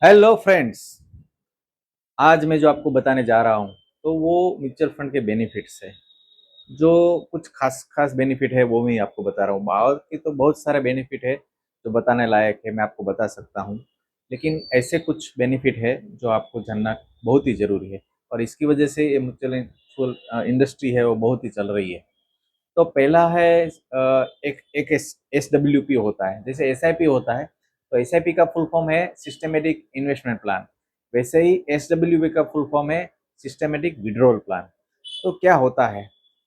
Hello friends. आज मैं जो आपको बताने जा रहा हूँ तो वो म्यूचुअल फंड के बेनिफिट्स है। जो कुछ खास खास बेनिफिट है वो मैं आपको बता रहा हूँ। और की तो बहुत सारे बेनिफिट है जो बताने लायक है, मैं आपको बता सकता हूँ। लेकिन ऐसे कुछ बेनिफिट है जो आपको जानना बहुत ही ज़रूरी है। और इसकी वजह से ये म्यूचुअल इंडस्ट्री है वो बहुत ही चल रही है। तो पहला है एक एक एस डब्ल्यू पी होता है, जैसे एस आई पी होता है। तो एस आई पी का फुल फॉर्म है सिस्टमेटिक इन्वेस्टमेंट प्लान। वैसे ही एस डब्ल्यू पी का फुल फॉर्म है सिस्टमेटिक विड्रॉल प्लान। तो क्या होता है,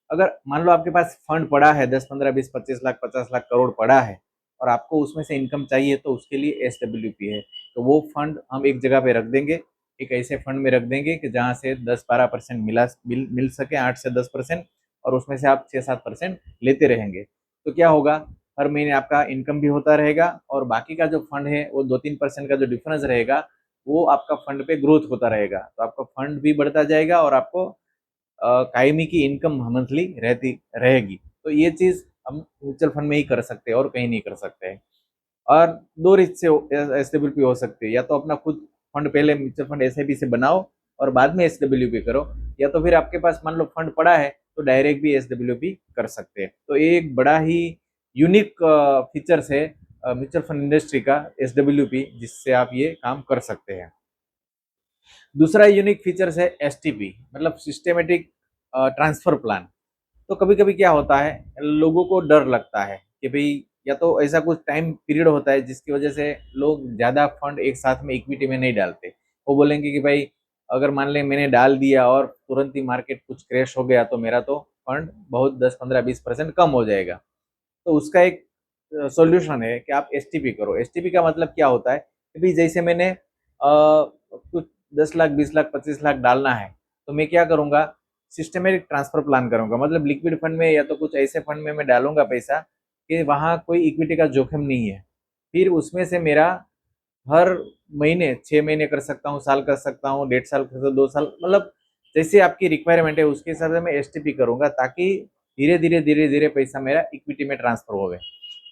अगर मान लो आपके पास फंड पड़ा है 10 15 20 25 लाख 50 लाख करोड़ पड़ा है और आपको उसमें से इनकम चाहिए, तो उसके लिए एस डब्ल्यू पी है। तो वो फंड हम एक जगह पे रख देंगे, एक ऐसे फंड में रख देंगे कि जहाँ से 10 12% मिल सके, 8 से 10%। और उसमें से आप 6 7% लेते रहेंगे। तो क्या होगा, हर महीने आपका इनकम भी होता रहेगा और बाकी का जो फंड है वो 2 3% का जो डिफरेंस रहेगा वो आपका फंड पे ग्रोथ होता रहेगा। तो आपका फंड भी बढ़ता जाएगा और आपको कायमी की इनकम मंथली रहती रहेगी। तो ये चीज़ हम म्यूचुअल फंड में ही कर सकते हैं और कहीं नहीं कर सकते हैं। और दो रीत से एस डब्ल्यू पी हो सकती है, या तो अपना खुद फंड पहले mutual fund S I P से बनाओ और बाद में एस डब्ल्यू पी करो, या तो फिर आपके पास मान लो फंड पड़ा है तो डायरेक्ट भी एस डब्ल्यू पी कर सकते हैं। तो ये एक बड़ा ही यूनिक फीचर्स है म्यूचुअल फंड इंडस्ट्री का, एस डब्ल्यू पी, जिससे आप ये काम कर सकते हैं। दूसरा यूनिक फीचर्स है एस टी पी, मतलब सिस्टेमेटिक ट्रांसफर प्लान। तो कभी कभी क्या होता है, लोगों को डर लगता है कि भाई, या तो ऐसा कुछ टाइम पीरियड होता है जिसकी वजह से लोग ज़्यादा फंड एक साथ में इक्विटी में नहीं डालते। वो बोलेंगे कि भाई, अगर मान लें मैंने डाल दिया और तुरंत ही मार्केट कुछ क्रैश हो गया तो मेरा तो फंड बहुत 10 15 20% कम हो जाएगा। तो उसका एक सॉल्यूशन है कि आप एस टी पी करो। एस टी पी का मतलब क्या होता है कि भाई, जैसे मैंने कुछ 10 लाख 20 लाख 25 लाख डालना है, तो मैं क्या करूँगा, सिस्टमेटिक ट्रांसफर प्लान करूंगा। मतलब लिक्विड फंड में या तो कुछ ऐसे फंड में मैं डालूंगा पैसा कि वहाँ कोई इक्विटी का जोखिम नहीं है। फिर उसमें से मेरा हर महीने 6 महीने कर सकता हूँ, साल कर सकता हूँ, 1.5 साल कर सकता हूँ, 2 साल, मतलब जैसे आपकी रिक्वायरमेंट है उसके हिसाब से मैं एस टी पी करूंगा, ताकि धीरे धीरे पैसा मेरा इक्विटी में ट्रांसफर हो गए।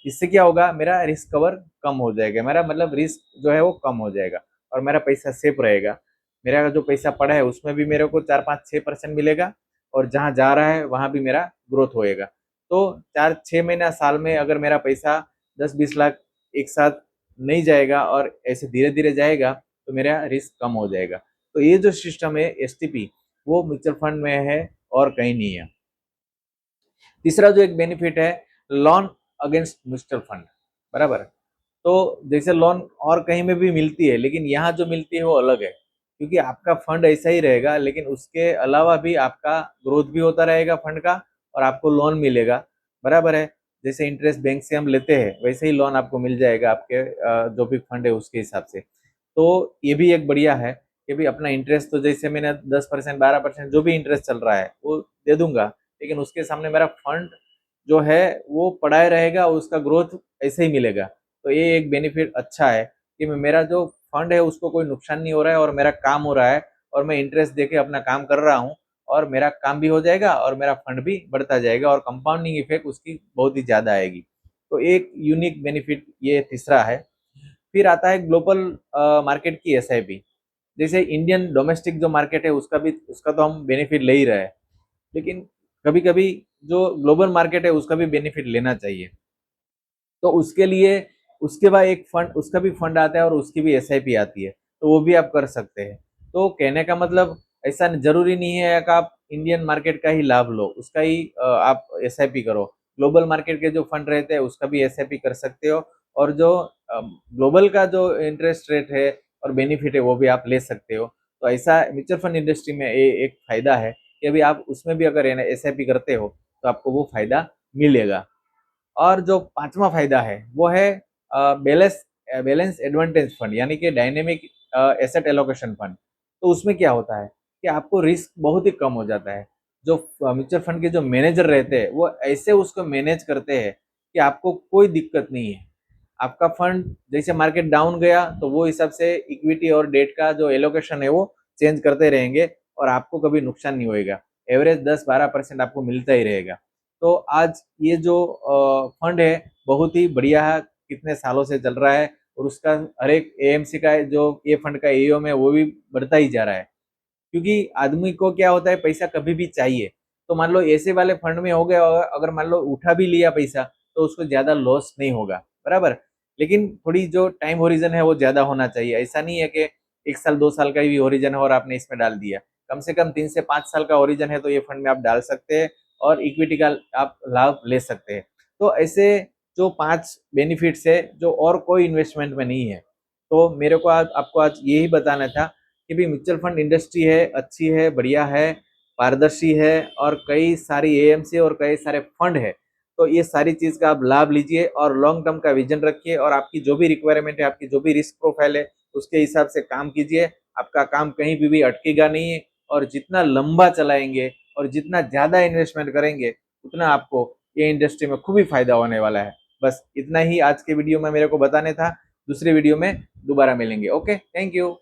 इससे क्या होगा, मेरा रिस्क कवर कम हो जाएगा, मेरा मतलब रिस्क जो है वो कम हो जाएगा और मेरा पैसा सेफ रहेगा। मेरा जो पैसा पड़ा है उसमें भी मेरे को 4 5 6% मिलेगा और जहाँ जा रहा है वहाँ भी मेरा ग्रोथ होएगा। तो 4 6 महीना साल में अगर मेरा पैसा 10 20 लाख एक साथ नहीं जाएगा और ऐसे धीरे धीरे जाएगा, तो मेरा रिस्क कम हो जाएगा। तो ये जो सिस्टम है एस टी पी, वो म्यूचुअल फंड में है और कहीं नहीं है। तीसरा जो एक बेनिफिट है, लोन अगेंस्ट म्यूचुअल फंड, बराबर। तो जैसे लोन और कहीं में भी मिलती है, लेकिन यहाँ जो मिलती है वो अलग है, क्योंकि आपका फंड ऐसा ही रहेगा लेकिन उसके अलावा भी आपका ग्रोथ भी होता रहेगा फंड का और आपको लोन मिलेगा, बराबर है। जैसे इंटरेस्ट बैंक से हम लेते हैं वैसे ही लोन आपको मिल जाएगा आपके जो भी फंड है उसके हिसाब से। तो ये भी एक बढ़िया है कि भी अपना इंटरेस्ट, तो जैसे मैंने 10% 12% जो भी इंटरेस्ट चल रहा है वो दे दूंगा, लेकिन उसके सामने मेरा फंड जो है वो पड़ा ही रहेगा और उसका ग्रोथ ऐसे ही मिलेगा। तो ये एक बेनिफिट अच्छा है कि मेरा जो फंड है उसको कोई नुकसान नहीं हो रहा है और मेरा काम हो रहा है और मैं इंटरेस्ट देके अपना काम कर रहा हूँ और मेरा काम भी हो जाएगा और मेरा फंड भी बढ़ता जाएगा और कंपाउंडिंग इफेक्ट उसकी बहुत ही ज़्यादा आएगी। तो एक यूनिक बेनिफिट ये तीसरा है। फिर आता है ग्लोबल मार्केट की एस आई पी। जैसे इंडियन डोमेस्टिक जो मार्केट है उसका तो हम बेनिफिट ले ही रहे हैं, लेकिन कभी कभी जो ग्लोबल मार्केट है उसका भी बेनिफिट लेना चाहिए। तो उसके लिए उसके बाद एक फंड, उसका भी फंड आता है और उसकी भी एसआईपी आती है, तो वो भी आप कर सकते हैं। तो कहने का मतलब, ऐसा जरूरी नहीं है कि आप इंडियन मार्केट का ही लाभ लो, उसका ही आप एसआईपी करो। ग्लोबल मार्केट के जो फंड रहते हैं उसका भी एसआईपी कर सकते हो। और जो ग्लोबल का जो इंटरेस्ट रेट है और बेनिफिट है वो भी आप ले सकते हो। तो ऐसा म्यूचुअल फंड इंडस्ट्री में एक फायदा है कि अभी आप उसमें भी अगर एसआईपी करते हो तो आपको वो फायदा मिलेगा। और जो पांचवा फायदा है वो है बैलेंस बैलेंस एडवांटेज फंड, यानी कि डायनेमिक एसेट एलोकेशन फंड। तो उसमें क्या होता है कि आपको रिस्क बहुत ही कम हो जाता है। जो म्यूचुअल फंड के जो मैनेजर रहते हैं वो ऐसे उसको मैनेज करते हैं कि आपको कोई दिक्कत नहीं है। आपका फंड जैसे मार्केट डाउन गया तो वो हिसाब से इक्विटी और डेट का जो एलोकेशन है वो चेंज करते रहेंगे और आपको कभी नुकसान नहीं होएगा। एवरेज 10 12% आपको मिलता ही रहेगा। तो आज ये जो फंड है बहुत ही बढ़िया है, कितने सालों से चल रहा है और उसका हर एक एएमसी का जो ये फंड का एओम है वो भी बढ़ता ही जा रहा है। क्योंकि आदमी को क्या होता है, पैसा कभी भी चाहिए। तो मान लो ऐसे वाले फंड में हो गया, अगर मान लो उठा भी लिया पैसा तो उसको ज्यादा लॉस नहीं होगा, बराबर। लेकिन थोड़ी जो टाइम होरिजन है वो ज्यादा होना चाहिए। ऐसा नहीं है कि 1 साल 2 साल का भी होरिजन है और आपने इसमें डाल दिया। कम से कम 3 से 5 साल का होरिजन है तो ये फंड में आप डाल सकते हैं और इक्विटी का आप लाभ ले सकते हैं। तो ऐसे जो 5 बेनिफिट्स है जो और कोई इन्वेस्टमेंट में नहीं है। तो मेरे को आज आपको आज यही बताना था कि भी म्यूचुअल फंड इंडस्ट्री है, अच्छी है, बढ़िया है, पारदर्शी है और कई सारी एएमसी और कई सारे फंड है। तो ये सारी चीज का आप लाभ लीजिए और लॉन्ग टर्म का विजन रखिए और आपकी जो भी रिक्वायरमेंट है, आपकी जो भी रिस्क प्रोफाइल है, उसके हिसाब से काम कीजिए। आपका काम कहीं भी अटकेगा नहीं है। और जितना लंबा चलाएंगे और जितना ज्यादा इन्वेस्टमेंट करेंगे उतना आपको ये इंडस्ट्री में खूब ही फायदा होने वाला है। बस इतना ही आज के वीडियो में मेरे को बताने था। दूसरी वीडियो में दोबारा मिलेंगे। Okay, thank you.